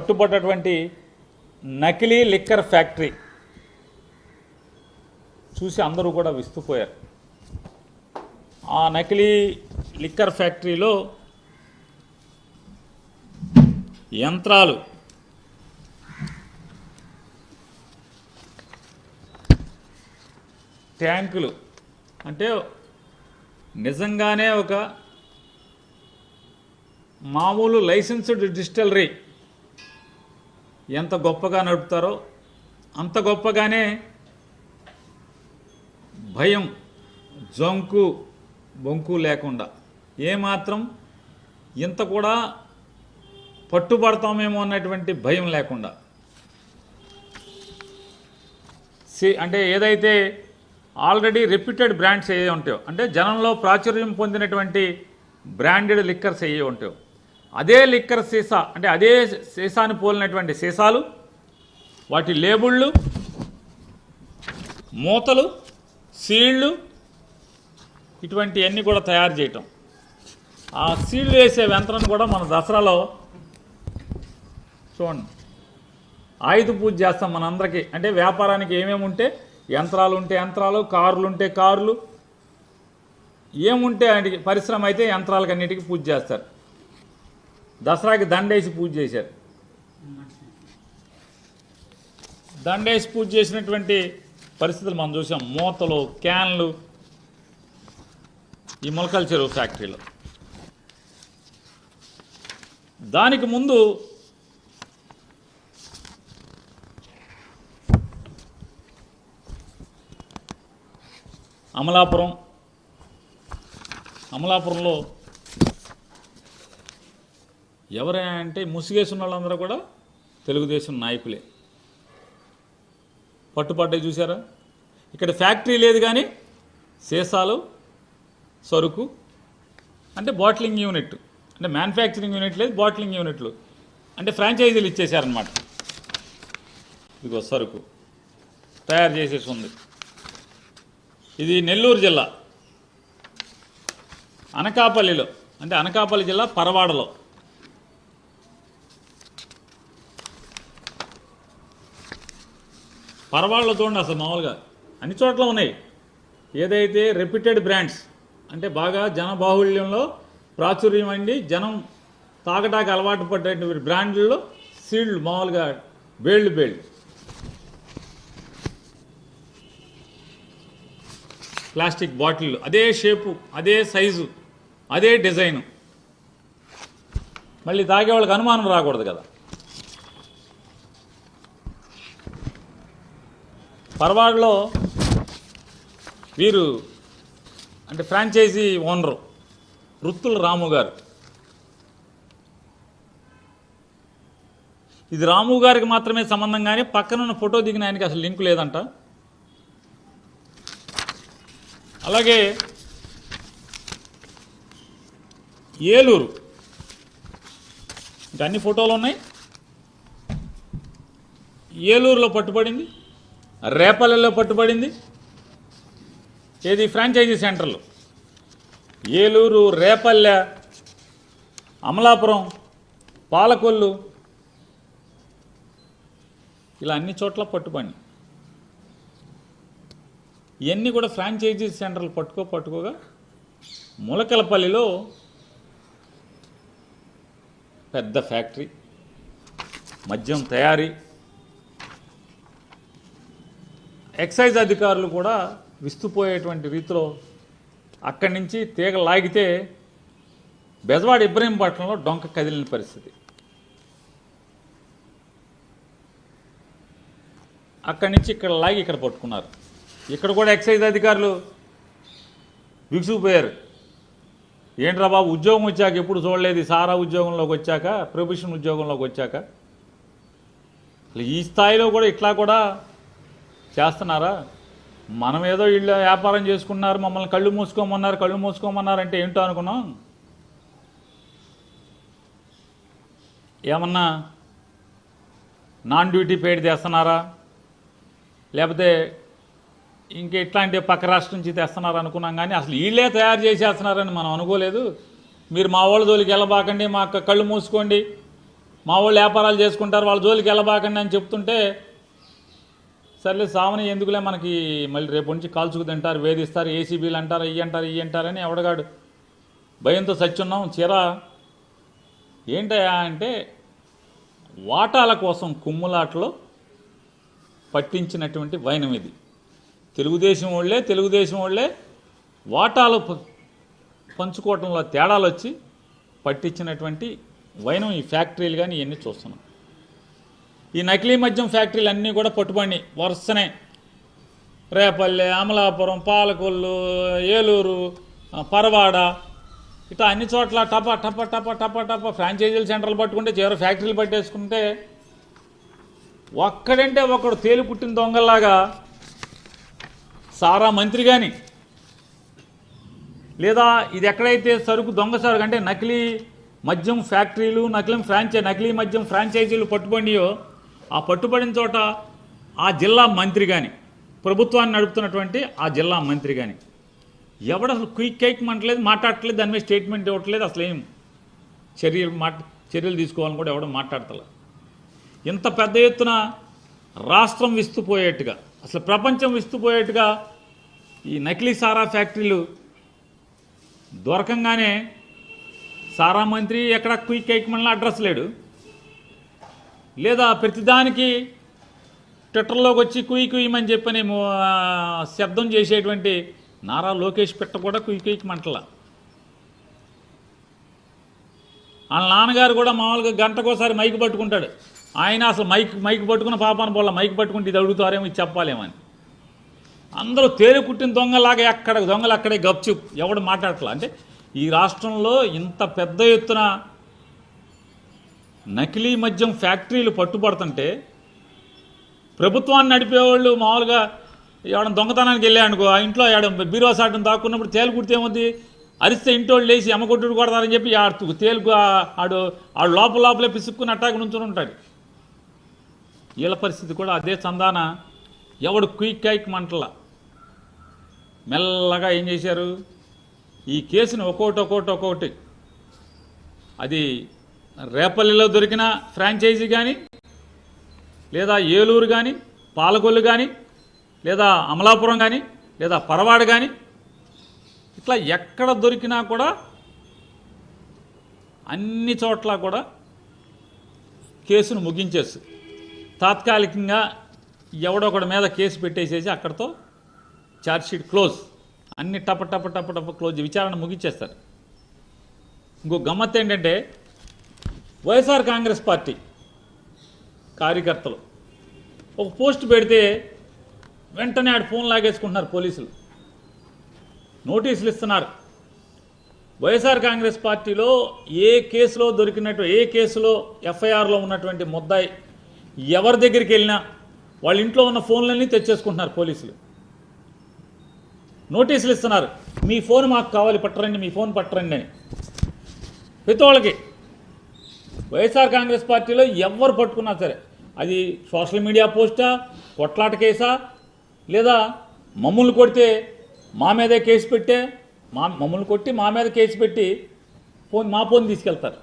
పట్టుబడ్డటువంటి నకిలీ liquor factory చూసి అందరూ కూడా విస్తుపోయారు. ఆ నకిలీ లిక్కర్ ఫ్యాక్టరీలో యంత్రాలు, ట్యాంకులు, అంటే నిజంగానే ఒక మామూలు లైసెన్స్డ్ డిస్టిలరీ ఎంత గొప్పగా నడుపుతారో అంత గొప్పగానే భయం, జంకు బొంకు లేకుండా ఏమాత్రం ఇంత కూడా పట్టుబడతామేమో అన్నటువంటి భయం లేకుండా, అంటే ఏదైతే ఆల్రెడీ రెప్యూటెడ్ బ్రాండ్స్ ఏ ఉంటాయో, అంటే జనంలో ప్రాచుర్యం పొందినటువంటి బ్రాండెడ్ లిక్కర్స్ ఏ ఉంటాయో, అదే లిక్కర్ సీసా, అంటే అదే సీసాని పోలినటువంటి సీసాలు, వాటి లేబుళ్ళు, మూతలు, సీళ్ళు, ఇటువంటివన్నీ కూడా తయారు చేయటం. ఆ సీళ్ళు వేసే యంత్రం కూడా మన దసరాలో చూడండి ఆయుధ పూజ చేస్తాం మనందరికీ. అంటే వ్యాపారానికి ఏమేమి ఉంటే, యంత్రాలు ఉంటే యంత్రాలు, కార్లు ఉంటే కార్లు, ఏముంటే అంటే పరిశ్రమ అయితే యంత్రాలకు అన్నిటికీ పూజ చేస్తారు. దసరాకి దండేసి పూజ చేశారు. దండేసి పూజ చేసినటువంటి పరిస్థితులు మనం చూసాం. మూతలు, క్యాన్లు ఈ మొలకల చెరువు ఫ్యాక్టరీలో. దానికి ముందు అమలాపురంలో ఎవరైనా అంటే ముసుగేసిన వాళ్ళందరూ కూడా తెలుగుదేశం నాయకులే. పట్టుపడ్డాయి చూసారా? ఇక్కడ ఫ్యాక్టరీ లేదు కానీ సీసాలు, సరుకు, అంటే బాటిలింగ్ యూనిట్, అంటే మ్యానుఫ్యాక్చరింగ్ యూనిట్ లేదు, బాటిలింగ్ యూనిట్లు, అంటే ఫ్రాంచైజీలు ఇచ్చేశారనమాట. ఇదిగో సరుకు తయారు చేసేసి ఉంది. ఇది నెల్లూరు జిల్లా అనకాపల్లిలో, అంటే అనకాపల్లి జిల్లా పరవాడలో. పరవాడలో చూడండి, అసలు మామూలుగా అన్ని చోట్ల ఉన్నాయి. ఏదైతే రెప్యూటెడ్ బ్రాండ్స్, అంటే బాగా జనబాహుళ్యంలో ప్రాచుర్యం అండి, జనం తాగటానికి అలవాటు పడ్డటువంటి బ్రాండ్లలో సీళ్ళు, మామూలుగా బేళ్ళు, ప్లాస్టిక్ బాటిళ్ళు, అదే షేపు, అదే సైజు, అదే డిజైను. మళ్ళీ తాగే వాళ్ళకి అనుమానం రాకూడదు కదా. పరవాడలో వీరు అంటే ఫ్రాంచైజీ ఓనరు రుత్తుల రాము గారు. ఇది రాము గారికి మాత్రమే సంబంధం, కానీ పక్కనున్న ఫోటో దిగిన ఆయనకి అసలు లింకు లేదంట. అలాగే ఏలూరు, ఇంకా అన్ని ఫోటోలు ఉన్నాయి. ఏలూరులో పట్టుబడింది, రేపల్లెలో పట్టుబడింది. ఏది ఫ్రాంచైజీ సెంటర్లు ఏలూరు, రేపల్లె, అమలాపురం, పాలకొల్లు, ఇలా అన్ని చోట్ల పట్టుబడి. ఇవన్నీ కూడా ఫ్రాంచైజీ సెంటర్లు పట్టుకోగా ములకలపల్లిలో పెద్ద ఫ్యాక్టరీ, మద్యం తయారీ. ఎక్సైజ్ అధికారులు కూడా విస్తుపోయేటువంటి రీతిలో అక్కడి నుంచి తీగ లాగితే బెజవాడ ఇబ్రహీంపట్నంలో డొంక కదిలిన పరిస్థితి. అక్కడి నుంచి ఇక్కడ లాగి ఇక్కడ పట్టుకున్నారు. ఇక్కడ కూడా ఎక్సైజ్ అధికారులు విసుగుపోయారు. ఏంట్రా బాబు, ఉద్యోగం వచ్చాక ఎప్పుడు చూడలేదు, సారా ఉద్యోగంలోకి వచ్చాక, ప్రొఫెషన్ ఉద్యోగంలోకి వచ్చాక ఈ స్థాయిలో కూడా ఇట్లా కూడా చేస్తున్నారా? మనం ఏదో ఇళ్ళ వ్యాపారం చేసుకున్నారు, మమ్మల్ని కళ్ళు మూసుకోమన్నారు అంటే ఏంటో అనుకున్నాం. ఏమన్నా నాన్ డ్యూటీ పెయిడ్ చేస్తున్నారా, లేకపోతే ఇంక ఇట్లాంటి పక్క రాష్ట్రం నుంచి తెస్తున్నారు అనుకున్నాం. కానీ అసలు వీళ్ళే తయారు చేసేస్తున్నారని మనం అనుకోలేదు. మీరు మా వాళ్ళ జోలికి వెళ్ళబాకండి, మా కళ్ళు మూసుకోండి, మా వాళ్ళు వ్యాపారాలు చేసుకుంటారు, వాళ్ళ జోలికి వెళ్ళబాకండి అని చెప్తుంటే సర్లే సావని ఎందుకులే మనకి మళ్ళీ రేపు నుంచి కాల్చుకు తింటారు, వేధిస్తారు, ఏసీబీలు అంటారు, ఇవి అంటారని ఎవడగాడు భయంతో చచ్చున్నాం. చీరా ఏంటయా అంటే వాటాల కోసం కుమ్ములాటలో పట్టించినటువంటి వైనం ఇది. తెలుగుదేశం వాళ్ళే వాటాలు పంచుకోవటంలో తేడాలు వచ్చి పట్టించినటువంటి వైనం ఈ ఫ్యాక్టరీలు కానీ ఇవన్నీ చూస్తున్నాం. ఈ నకిలీ మద్యం ఫ్యాక్టరీలు అన్నీ కూడా పట్టుబడి వరుసనే రేపల్లె, అమలాపురం, పాలకొల్లు, ఏలూరు, పరవాడ ఇట్లా అన్ని చోట్ల టపా టపా టపా టపా టపా ఫ్రాంచైజీల సెంటర్లు పట్టుకుంటే చివరి ఫ్యాక్టరీలు పట్టేసుకుంటే ఒక్కడంటే ఒకడు తేలి పుట్టిన దొంగల్లాగా సారా మంత్రి కానీ లేదా ఇది ఎక్కడైతే సరుకు దొంగ సరుకు అంటే నకిలీ మద్యం ఫ్యాక్టరీలు, నకిలీ మద్యం ఫ్రాంచైజీలు పట్టుబడియో ఆ పట్టుబడిన చోట ఆ జిల్లా మంత్రి కానీ ప్రభుత్వాన్ని నడుపుతున్నటువంటి ఆ జిల్లా మంత్రి కానీ ఎవడు అసలు క్విక్ కేక్ మంటలేదు, మాట్లాడట్లేదు, దాని మీద స్టేట్మెంట్ ఇవ్వట్లేదు, అసలు ఏం చర్యలు తీసుకోవాలని కూడా ఎవడో మాట్లాడతలేదు. ఇంత పెద్ద ఎత్తున రాష్ట్రం విస్తుపోయేట్టుగా అసలు ప్రపంచం విస్తుపోయేట్టుగా ఈ నకిలీ సారా ఫ్యాక్టరీలు దొరకంగానే సారా మంత్రి ఎక్కడ క్విక్ కేక్ మండలం అడ్రస్ లేడు, లేదా ప్రతిదానికి ట్విట్టర్లోకి వచ్చి కుయ్యమని చెప్పని శబ్దం చేసేటువంటి నారా లోకేష్ పెట్ట కూడా కుయ్యకి మంటల. వాళ్ళ నాన్నగారు కూడా మామూలుగా గంటకోసారి మైక్ పట్టుకుంటాడు. ఆయన అసలు మైక్ పట్టుకున్న పాపాన పోల మైక్ పట్టుకుంటే ఇది అడుగుతారేమో, ఇది చెప్పాలేమని. అందరూ తేలి కుట్టిన దొంగలాగా దొంగలు అక్కడే గప్చుప్, ఎవడు మాట్లాడట్లా. అంటే ఈ రాష్ట్రంలో ఇంత పెద్ద ఎత్తున నకిలీ మద్యం ఫ్యాక్టరీలు పట్టుబడుతుంటే ప్రభుత్వాన్ని నడిపేవాళ్ళు మామూలుగా ఎవడ దొంగతనానికి వెళ్ళాయనుకో, ఆ ఇంట్లో బీరో సాటం దాక్కున్నప్పుడు తేలు కుడితే ఏముంది, అరిస్తే ఇంటోళ్ళు లేచి ఎమ్మకొట్టుడు కొడతారని చెప్పి తేలుకు ఆడు లోపలే పిసుక్కుని అట్టాకు నుంచుని ఉంటాడు. వీళ్ళ పరిస్థితి కూడా అదే చందాన ఎవడు క్విక్ కేక్ మంటల మెల్లగా ఏం చేశారు, ఈ కేసుని ఒక్కొక్కటి అది రేపల్లిలో దొరికిన ఫ్రాంచైజీ కానీ, లేదా ఏలూరు కానీ, పాలకొల్లు కానీ, లేదా అమలాపురం కానీ, లేదా పరవాడ కానీ, ఇట్లా ఎక్కడ దొరికినా కూడా అన్ని చోట్ల కూడా కేసును ముగించేసి తాత్కాలికంగా ఎవడొకడి మీద కేసు పెట్టేసేసి అక్కడితో ఛార్జ్షీట్ క్లోజ్, అన్ని టప క్లోజ్, విచారణ ముగించేస్తారు. ఇంకో గమ్మత్ ఏంటంటే వైఎస్ఆర్ కాంగ్రెస్ పార్టీ కార్యకర్తలు ఒక పోస్ట్ పెడితే వెంటనే ఆడు ఫోన్ లాగేసుకుంటున్నారు పోలీసులు, నోటీసులు ఇస్తున్నారు. వైఎస్ఆర్ కాంగ్రెస్ పార్టీలో ఏ కేసులో ఎఫ్ఐఆర్లో ఉన్నటువంటి ముద్దాయి ఎవరి దగ్గరికి వెళ్ళినా వాళ్ళ ఇంట్లో ఉన్న ఫోన్లన్నీ తెచ్చేసుకుంటున్నారు పోలీసులు. నోటీసులు ఇస్తున్నారు, మీ ఫోన్ మాకు కావాలి పట్టరండి, మీ ఫోన్ పట్టరండి అని. ప్రతి వాళ్ళకి వైఎస్ఆర్ కాంగ్రెస్ పార్టీలో ఎవరు పట్టుకున్నా సరే అది సోషల్ మీడియా పోస్టా, కొట్లాట కేసా, లేదా మమ్మల్ని కొడితే మా మీదే కేసు పెట్టే మమ్మల్ని కొట్టి మా మీద కేసు పెట్టి మా ఫోన్ తీసుకెళ్తారు.